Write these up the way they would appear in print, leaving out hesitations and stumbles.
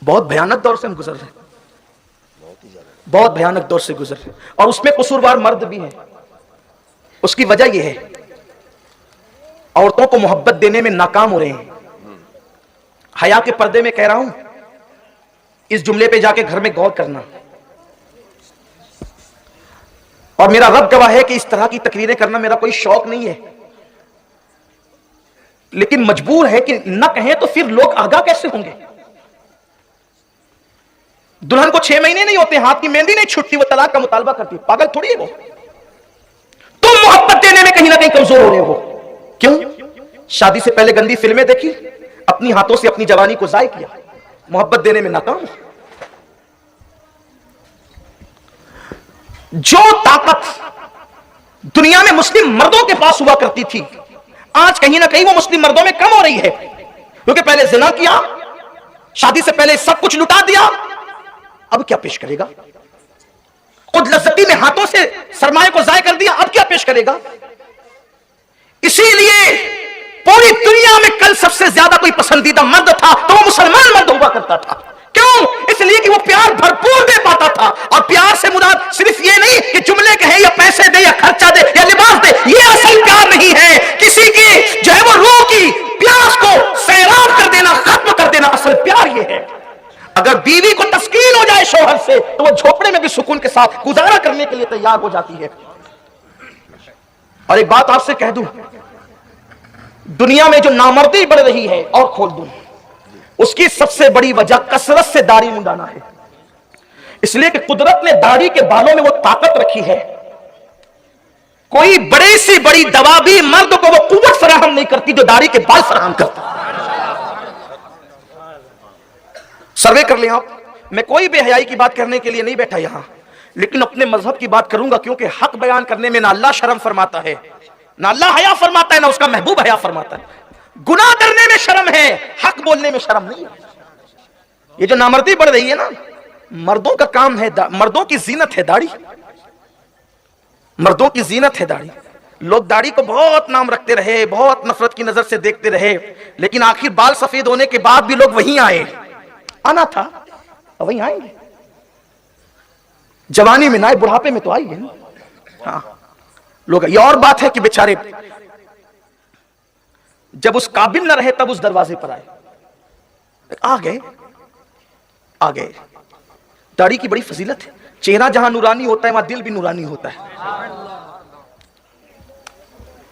بہت بھیانک دور سے ہم گزر رہے ہیں، بہت بھیانک دور سے گزر رہے ہیں، اور اس میں قصوروار مرد بھی ہیں۔ اس کی وجہ یہ ہے عورتوں کو محبت دینے میں ناکام ہو رہے ہیں۔ حیا کے پردے میں کہہ رہا ہوں، اس جملے پہ جا کے گھر میں غور کرنا، اور میرا رب گواہ ہے کہ اس طرح کی تقریریں کرنا میرا کوئی شوق نہیں ہے، لیکن مجبور ہے کہ نہ کہیں تو پھر لوگ آگاہ کیسے ہوں گے؟ دلہن کو 6 مہینے نہیں ہوتے، ہاتھ کی مہندی نہیں چھٹتی، وہ طلاق کا مطالبہ کرتی، پاگل تھوڑی ہے وہ۔ تم محبت دینے میں کہیں نہ کہیں کمزور ہو رہے ہو۔ کیوں؟ شادی سے پہلے گندی فلمیں دیکھی، اپنی ہاتھوں سے اپنی جوانی کو ضائع کیا، محبت دینے میں ناکام۔ جو طاقت دنیا میں مسلم مردوں کے پاس ہوا کرتی تھی، آج کہیں نہ کہیں وہ مسلم مردوں میں کم ہو رہی ہے، کیونکہ پہلے زنا کیا، شادی سے پہلے سب کچھ لٹا دیا، اب کیا پیش کرے گا؟ خود لذتی میں ہاتھوں سے سرمایہ کو ضائع کر دیا، اب کیا پیش کرے گا؟ اسی لیے پوری دنیا میں کل سب سے زیادہ کوئی پسندیدہ مرد تھا تو وہ مسلمان مرد ہوا کرتا تھا۔ کیوں؟ اس لیے کہ وہ پیار بھرپور دے پاتا تھا، اور پیار سے مراد صرف یہ نہیں کہ جملے کہے یا پیسے دے یا خرچہ دے یا لباس دے، یہ اصل پیار نہیں ہے۔ کسی کی جو ہے وہ روح کی پیاس کو سیراب کر دینا، ختم کر دینا، اصل پیار یہ ہے۔ اگر بیوی کو تسکین ہو جائے شوہر سے تو وہ جھوپڑے میں بھی سکون کے ساتھ گزارا کرنے کے لیے تیار ہو جاتی ہے۔ اور ایک بات آپ سے کہہ دوں، دنیا میں جو نامردی بڑھ رہی ہے، اور کھول دوں، اس کی سب سے بڑی وجہ کثرت سے داڑھی منڈانا ہے۔ اس لیے کہ قدرت نے داڑھی کے بالوں میں وہ طاقت رکھی ہے، کوئی بڑی سی بڑی دوا بھی مرد کو وہ قوت فراہم نہیں کرتی جو داڑھی کے بال فراہم کرتا۔ سروے کر لیں آپ، میں کوئی بے حیائی کی بات کرنے کے لیے نہیں بیٹھا یہاں، لیکن اپنے مذہب کی بات کروں گا، کیونکہ حق بیان کرنے میں نہ اللہ شرم فرماتا ہے، نہ اللہ حیا فرماتا ہے، نہ اس کا محبوب حیا فرماتا ہے۔ گناہ کرنے میں شرم ہے، حق بولنے میں شرم نہیں ہے۔ یہ جو نامردی بڑھ رہی ہے نا، مردوں کا کام ہے، مردوں کی زینت ہے داڑھی، مردوں کی زینت ہے داڑھی۔ لوگ داڑھی کو بہت نام رکھتے رہے، بہت نفرت کی نظر سے دیکھتے رہے، لیکن آخر بال سفید ہونے کے بعد بھی لوگ وہیں آئے، آنا تھا وہیں آئیں گے، جوانی میں نہ آئے بڑھاپے میں تو آئی ہے۔ ہاں لوگ، یہ اور بات ہے کہ بیچارے جب اس قابل نہ رہے تب اس دروازے پر آئے، آ گئے۔ داڑھی کی بڑی فضیلت ہے، چہرہ جہاں نورانی ہوتا ہے وہاں دل بھی نورانی ہوتا ہے۔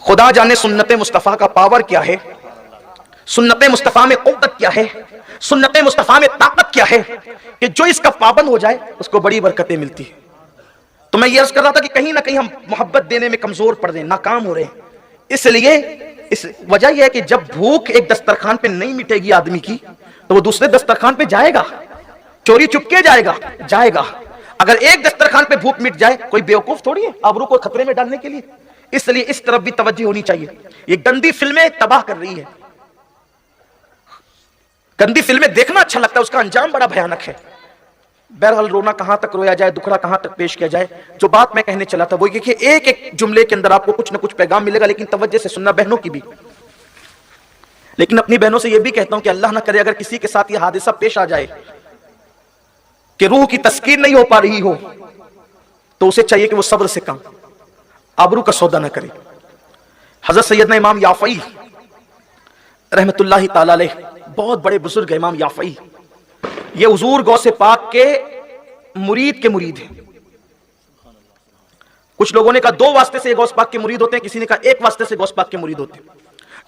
خدا جانے سنت مصطفیٰ کا پاور کیا ہے، سنت مصطفیٰ میں قوت کیا ہے، سنت مصطفیٰ میں طاقت کیا ہے، کہ جو اس کا پابند ہو جائے اس کو بڑی برکتیں ملتی ہیں۔ تو میں یہ عرض کر رہا تھا کہ کہیں نہ کہیں ہم محبت دینے میں کمزور پڑ رہے ہیں، ناکام ہو رہے ہیں۔ اس لیے اس وجہ یہ ہے کہ جب بھوک ایک دسترخوان پہ نہیں مٹے گی آدمی کی تو وہ دوسرے دسترخوان پہ جائے گا، چوری چپکے جائے گا۔ اگر ایک دسترخوان پہ بھوک مٹ جائے، کوئی بیوقوف تھوڑی ہے آبرو کو خطرے میں ڈالنے کے لیے۔ اس لیے اس طرف بھی توجہ ہونی چاہیے۔ یہ گندی فلمیں تباہ کر رہی ہے، گندی فلمیں دیکھنا اچھا لگتا ہے، اس کا انجام بڑا بھیانک ہے۔ بہرحال رونا کہاں تک رویا جائے، دکھڑا کہاں تک پیش کیا جائے، جو بات میں کہنے چلا تھا وہ یہ کہ ایک ایک جملے کے اندر آپ کو کچھ نہ کچھ پیغام ملے گا، لیکن توجہ سے سننا بہنوں کی بھی۔ لیکن اپنی بہنوں سے یہ بھی کہتا ہوں کہ اللہ نہ کرے اگر کسی کے ساتھ یہ حادثہ پیش آ جائے کہ روح کی تسکین نہیں ہو پا رہی ہو، تو اسے چاہیے کہ وہ صبر سے کام، آبرو کا سودا نہ کرے۔ حضرت سیدنا امام یافعی رحمت اللہ تعالی علیہ، بہت بڑے بزرگ امام یافعی، یہ حضور غوث پاک کے مرید کے مرید ہیں۔ کچھ لوگوں نے کہا 2 واسطے سے غوث پاک کے مرید ہوتے ہیں، کسی نے کہا 1 واسطے سے غوث پاک کے مرید ہوتے ہیں۔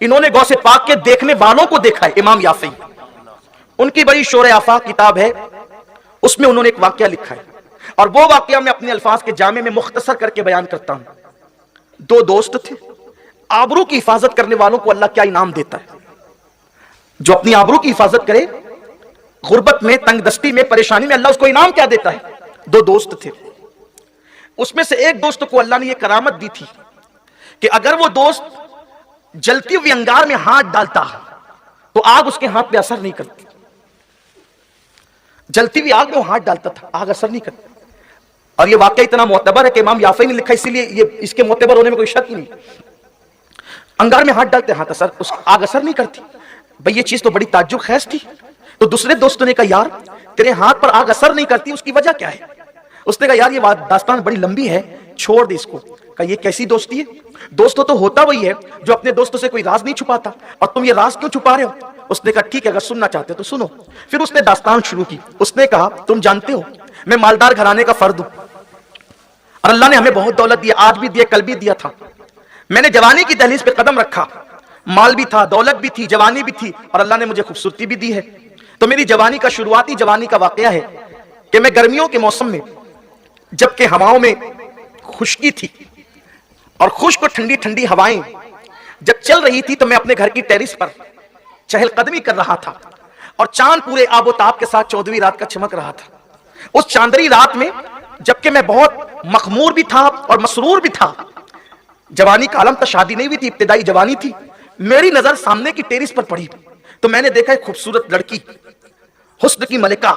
انہوں نے غوث پاک کے دیکھنے والوں کو دیکھا ہے، امام یافعی۔ ان کی بڑی شور آفاق کتاب ہے، اس میں انہوں نے ایک واقعہ لکھا ہے، اور وہ واقعہ میں اپنے الفاظ کے جامع میں مختصر کر کے بیان کرتا ہوں۔ 2 دوست تھے، آبرو کی حفاظت کرنے والوں کو اللہ کیا انعام دیتا ہے، جو اپنی آبرو کی حفاظت کرے، غربت میں، تنگ دستی میں، پریشانی میں، اللہ اس کو انعام کیا دیتا ہے۔ 2 دوست تھے، اس میں سے ایک دوست کو اللہ نے یہ کرامت دی تھی کہ اگر وہ دوست جلتی ہوئی انگار میں ہاتھ ڈالتا تو آگ اس کے ہاتھ پہ اثر نہیں کرتی، جلتی ہوئی آگ میں وہ ہاتھ ڈالتا تھا، آگ اثر نہیں کرتی۔ اور یہ واقعہ اتنا معتبر ہے کہ امام یافعی نے لکھا، اسی لیے یہ اس کے معتبر ہونے میں کوئی شک ہی نہیں۔ انگار میں ہاتھ ڈالتے، آگ اثر نہیں کرتی۔ بھئی یہ چیز تو بڑی تعجب خیز تھی، تو دوسرے دوستوں نے کہا یار تیرے ہاتھ پر آگ اثر نہیں کرتی، اس کی وجہ کیا ہے؟ اس نے کہا یار یہ داستان بڑی لمبی ہے، چھوڑ دے اس کو۔ کہا یہ کیسی دوستی ہے؟ دوستوں تو ہوتا وہی ہے جو اپنے دوستوں سے کوئی راز نہیں چھپاتا، اور تم یہ راز کیوں چھپا رہے ہو؟ اس نے کہا ٹھیک ہے اگر سننا چاہتے تو سنو۔ پھر اس نے داستان شروع کی۔ اس نے کہا تم جانتے ہو میں مالدار گھرانے کا فرد ہوں، اور اللہ نے ہمیں بہت دولت دی، آج بھی دیا کل بھی دیا تھا۔ میں نے جوانی کی دہلیز پہ قدم رکھا، مال بھی تھا، دولت بھی تھی، جوانی بھی تھی، اور اللہ نے مجھے خوبصورتی بھی دی ہے۔ تو میری جوانی کا شروعاتی جوانی کا واقعہ ہے کہ میں گرمیوں کے موسم میں جبکہ ہواؤں میں خشکی تھی اور خشک اور ٹھنڈی ٹھنڈی ہوائیں جب چل رہی تھی تو میں اپنے گھر کی ٹیرس پر چہل قدمی کر رہا تھا، اور چاند پورے آب و تاب کے ساتھ 14ویں رات کا چمک رہا تھا۔ اس چاندنی رات میں جبکہ میں بہت مخمور بھی تھا اور مسرور بھی تھا، جوانی کا عالم تھا، شادی نہیں ہوئی تھی، ابتدائی جوانی تھی، میری نظر سامنے کی ٹیرس پر پڑی تو میں نے دیکھا ایک خوبصورت لڑکی، حسن کی ملکہ۔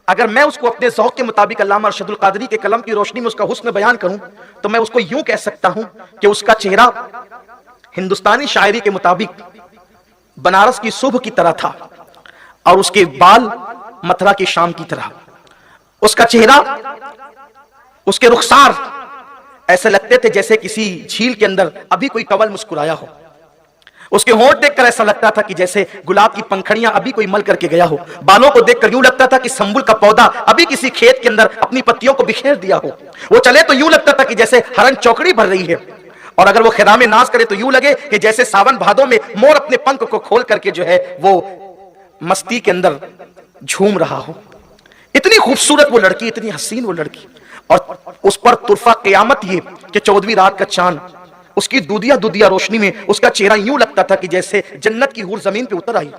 اگر میں اس کو اپنے ذوق کے مطابق علامہ ارشد القادری کے قلم کی روشنی میں اس کا حسن بیان کروں تو میں اس کو یوں کہہ سکتا ہوں کہ اس کا چہرہ ہندوستانی شاعری کے مطابق بنارس کی صبح کی طرح تھا، اور اس کے بال متھرا کی شام کی طرح، اس کا چہرہ، اس کے رخسار ایسے لگتے تھے جیسے کسی جھیل کے اندر ابھی کوئی کنول مسکرایا ہو، اس کے ہونٹ دیکھ کر ایسا لگتا تھا کہ جیسے گلاب کی پنکھڑیاں ابھی کوئی مل کر کے گیا ہو، بالوں کو دیکھ کر یوں لگتا تھا کہ سنبل کا پودا ابھی کسی کھیت کے اندر اپنی پتیوں کو بکھیر دیا ہو، وہ چلے تو یوں لگتا تھا کہ جیسے ہرن چوکڑی بھر رہی ہے، اور اگر وہ خرام ناز کرے تو یوں لگے کہ جیسے ساون بھادوں میں مور اپنے پنکھ کو کھول کر کے جو ہے وہ مستی کے اندر جھوم رہا ہو۔ اتنی خوبصورت وہ لڑکی، اتنی حسین وہ لڑکی، اور اس پر طرفہ قیامت یہ کہ 14ویں رات کا چاند، اس کی دودیا دودیا روشنی میں اس کا چہرہ یوں لگتا تھا کہ جیسے جنت کی حور زمین پہ اتر آئی۔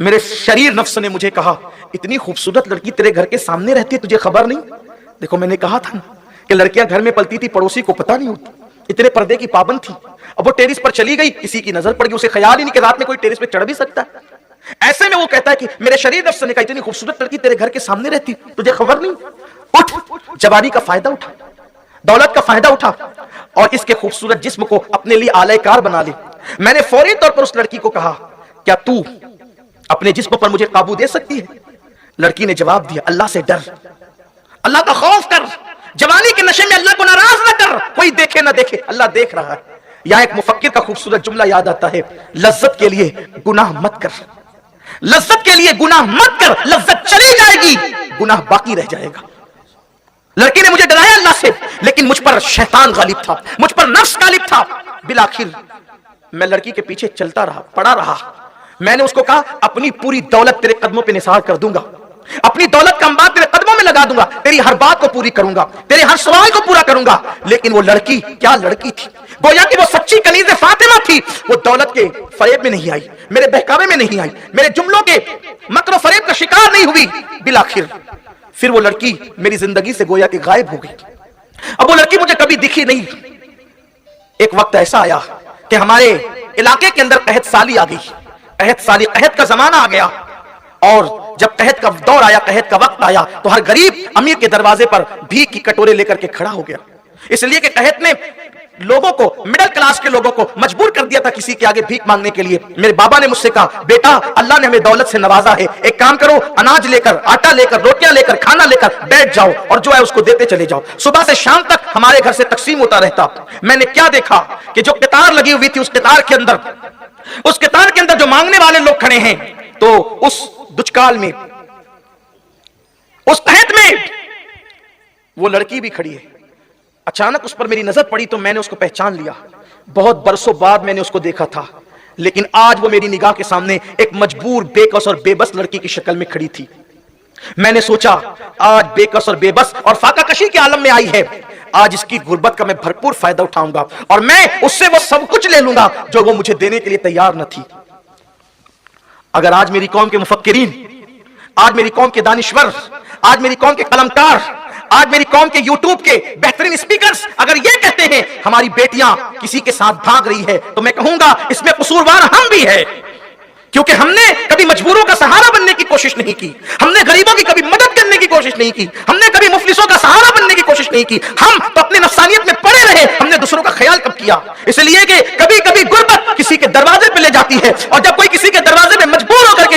میرے شریر نفس نے مجھے کہا اتنی خوبصورت لڑکی تیرے گھر کے سامنے رہتی ہے، تجھے خبر نہیں؟ دیکھو میں نے کہا تھا کہ لڑکیاں گھر میں پلتی تھی، پڑوسی کو پتہ نہیں ہوتی، اتنے پردے کی پابند تھی۔ اب وہ ٹیرس پر چلی گئی، کسی کی نظر پڑ گئی، اسے خیال ہی نہیں کہ رات میں کوئی ٹیرس پہ چڑھ بھی سکتا ہے۔ ایسے میں وہ کہتا ہے کہ میرے شریر نفس نے کہا اتنی خوبصورت لڑکی تیرے گھر کے سامنے رہتی، تجھے خبر نہیں؟ اٹھ، جوانی کا فائدہ اٹھا، دولت کا فائدہ اٹھا، اور اس کے خوبصورت جسم کو اپنے لیے آلہ کار بنا لے۔ میں نے فوری طور پر اس لڑکی کو کہا کیا تو اپنے جسم پر مجھے قابو دے سکتی ہے؟ لڑکی نے جواب دیا اللہ سے ڈر، اللہ کا خوف کر، جوانی کے نشے میں اللہ کو ناراض نہ کر، کوئی دیکھے نہ دیکھے اللہ دیکھ رہا ہے۔ یہاں ایک مفکر کا خوبصورت جملہ یاد آتا ہے، لذت کے لیے گناہ مت کر، لذت کے لیے گناہ مت کر، لذت چلی جائے گی گناہ باقی رہ جائے گا۔ لڑکی نے مجھے ڈرایا اللہ سے، لیکن مجھ پر شیطان غالب تھا، مجھ پر نفس غالب تھا۔ بالآخر میں لڑکی کے پیچھے چلتا رہا، پڑا رہا۔ میں نے اس کو کہا اپنی پوری دولت تیرے قدموں پہ نثار کر دوں گا، اپنی دولت کا انبار تیرے قدموں میں لگا دوں گا، تیری ہر بات کو پوری کروں گا، تیرے ہر سوال کو پورا کروں گا۔ لیکن وہ لڑکی کیا لڑکی تھی، گویا کہ وہ سچی کنیز فاطمہ تھی، وہ دولت کے فریب میں نہیں آئی، میرے بہکاوے میں نہیں آئی، میرے جملوں کے مکر و فریب کا شکار نہیں ہوئی۔ بالآخر پھر وہ لڑکی میری زندگی سے گویا کہ غائب ہو گئی۔ اب وہ لڑکی مجھے کبھی دکھی نہیں۔ ایک وقت ایسا آیا کہ ہمارے علاقے کے اندر قحط سالی آ گئی، قحط سالی، قحط کا زمانہ آ گیا، اور جب قحط کا دور آیا، قحط کا وقت آیا تو ہر غریب امیر کے دروازے پر بھیک کی کٹورے لے کر کے کھڑا ہو گیا، اس لیے کہ قحط نے لوگوں کو، مڈل کلاس کے لوگوں کو مجبور کر دیا تھا کسی کے آگے بھیک مانگنے کے لیے۔ میرے بابا نے مجھ سے کہا بیٹا اللہ نے ہمیں دولت سے نوازا ہے، ایک کام کرو، اناج لے کر، آٹا لے کر، روٹیاں لے کر، کھانا لے کر بیٹھ جاؤ اور جو ہے اس کو دیتے چلے جاؤ، صبح سے شام تک ہمارے گھر سے تقسیم ہوتا رہتا۔ میں نے کیا دیکھا کہ جو قطار لگی ہوئی تھی، اس قطار کے اندر جو مانگنے والے لوگ کھڑے ہیں، تو اس دچکال میں، اس قحط میں وہ لڑکی بھی کھڑی ہے۔ اچانک اس پر میری نظر پڑی تو میں نے اس کو پہچان لیا، بہت برسوں بعد میں نے اس کو دیکھا تھا، لیکن آج وہ میری نگاہ کے سامنے ایک مجبور، بے کس اور بے بس لڑکی کی شکل میں کھڑی تھی۔ میں نے سوچا آج بے کس اور بے بس اور فاقہ کشی کے عالم میں آئی ہے، آج اس کی غربت کا میں بھرپور فائدہ اٹھاؤں گا اور میں اس سے وہ سب کچھ لے لوں گا جو وہ مجھے دینے کے لیے تیار نہ تھی۔ اگر آج میری قوم کے مفکرین، آج میری قوم کے دانشور، آج میری قوم کے قلمکار، آج میری قوم کے یوٹیوب کے بہترین اسپیکرز اگر یہ کہتے ہیں ہماری بیٹیاں کسی کے ساتھ بھاگ رہی ہے، تو میں کہوں گا اس میں قصوروار ہم بھی ہیں، کیونکہ ہم نے کبھی مجبوروں کا سہارا بننے کی کوشش نہیں کی، ہم نے غریبوں کی کبھی مدد کرنے کی کوشش نہیں کی، ہم نے کبھی مفلسوں کا سہارا بننے کی کوشش نہیں کی، ہم تو اپنے نفسانیت میں پڑے رہے، ہم نے دوسروں کا خیال کب کیا؟ اس لیے کہ کبھی کبھی غربت کسی کے دروازے پہ لے جاتی ہے، اور جب کوئی کسی کے دروازے پہ مجبور ہو کر کے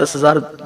10,000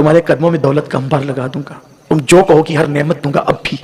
تمہارے قدموں میں دولت کا انبار لگا دوں گا، تم جو کہو کہ ہر نعمت دوں گا اب بھی۔